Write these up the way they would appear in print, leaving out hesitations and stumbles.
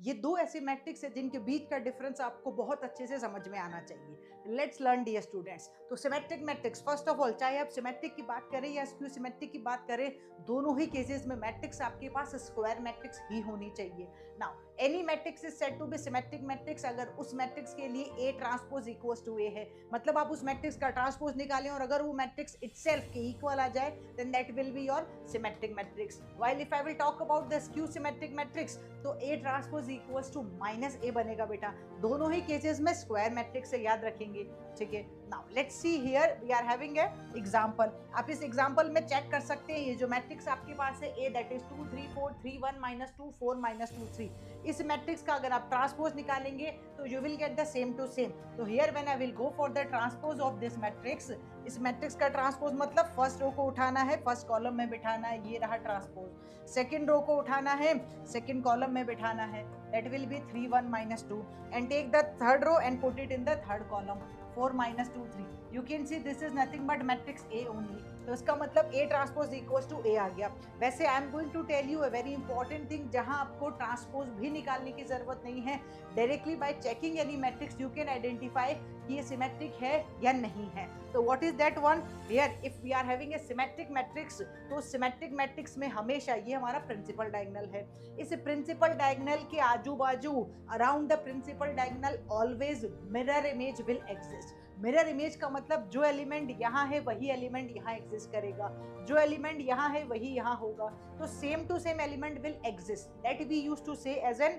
ये दो ऐसे मैट्रिक्स है जिनके बीच का डिफरेंस आपको बहुत अच्छे से समझ में आना चाहिए। Let's learn dear students. तो symmetric matrix, first of all, चाहे आप सिमेट्रिक की बात करें या स्क्यू सिमेट्रिक की बात करें, दोनों ही केसेस में मैट्रिक्स आपके पास स्क्वायर मैट्रिक्स ही होनी चाहिए। Now any matrix is said to be symmetric matrix अगर उस मैट्रिक्स के लिए A transpose equals to A है, मतलब आप उस मैट्रिक्स का ट्रांसपोज निकालें और अगर वो मैट्रिक्स इटसेल्फ के इक्वल आ जाए, then that will be your symmetric matrix. While if I will talk about the skew symmetric matrix, तो A transpose equals to minus A बनेगा बेटा। दोनों ही केसेस में स्क्वायर मैट्रिक्स से याद रखेंगे, ठीक है। Now let's see here we are having a example. आप इस एग्जांपल में चेक कर सकते हैं, ये जो मैट्रिक्स आपके पास है ए, दैट इज 2 3 4 3 1 -2 4 -2 3, इस मैट्रिक्स का अगर आप ट्रांसपोज निकालेंगे तो you will get the same to same. तो here when I will go for the transpose of this matrix, इस मैट्रिक्स का ट्रांसपोज मतलब फर्स्ट रो को उठाना है, फर्स्ट कॉलम में बिठाना है, ये रहा ट्रांसपोज। सेकंड रो को उठाना है, सेकंड कॉलम में बिठाना है, that will be 3 1 -2, and take the third row and put it in the third column, 4 -2 3। You can see this is nothing but matrix A only. तो इसका मतलब A transpose equals to A आ गया। वैसे I am going to tell you a very important thing, जहां आपको transpose भी निकालने की जरूरत नहीं है। Directly by checking any matrix you can identify कि ये सिमेट्रिक है या नहीं है। तो what is that one? Here if we are having a symmetric matrix, तो सिमेट्रिक मैट्रिक्स में हमेशा ये हमारा प्रिंसिपल डायगोनल है। इस प्रिंसिपल डायगोनल के आजू बाजू, around the principal diagonal, always mirror image will exist. Mirror image का मतलब जो एलिमेंट यहाँ है वही एलिमेंट यहाँ एग्जिस्ट करेगा, जो एलिमेंट यहाँ है वही यहाँ होगा। तो same to same element will exist, that we used to say as an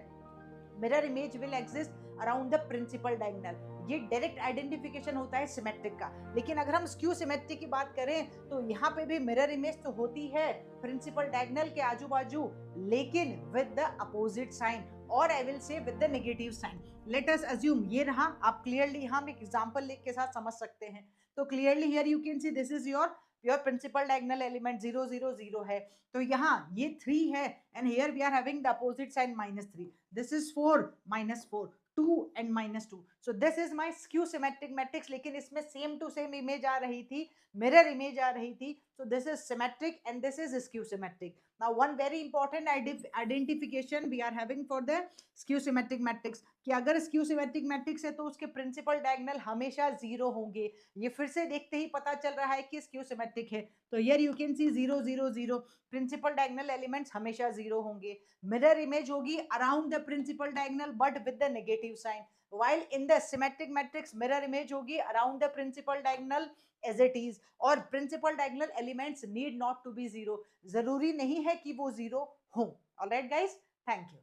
mirror image will exist around the principal diagonal. ये डायरेक्ट आइडेंटिफिकेशन होता है सिमेट्रिक का। लेकिन अगर हम स्क्यू सिमेट्रिक की बात करें तो यहाँ पे भी मिरर इमेज तो होती है प्रिंसिपल डायगोनल के आजू बाजू, लेकिन विद द अपोजिट साइन, और I will say with the negative sign. Let us assume ये रहा, आप क्लियरली यहाँ एक एग्जांपल लिख के साथ समझ सकते हैं। तो clearly here you can see this is your principal diagonal element 0 0 0 है, तो यहाँ ये 3 है, and here we are having the opposite sign -3, this is 4 -4, 2 and -2। so this is my skew symmetric matrix, लेकिन इसमें सेम टू सेम इमेज आ रही थी, mirror image आ रही थी। so this is symmetric and this is skew symmetric। now one very important identification we are having for the skew symmetric matrix, कि अगर skew symmetric matrix है तो उसके principal diagonal हमेशा 0 होंगे। ये फिर से देखते ही पता चल रहा है कि skew symmetric है। तो here you can see 0 0 0, principal diagonal elements हमेशा 0 होंगे। मिरर इमेज होगी around the principal diagonal but with the negative sign, while in the symmetric matrix mirror image होगी around the principal diagonal as it is, और principal diagonal elements need not to be 0, जरूरी नहीं है कि वो 0 हो। Alright guys, thank you.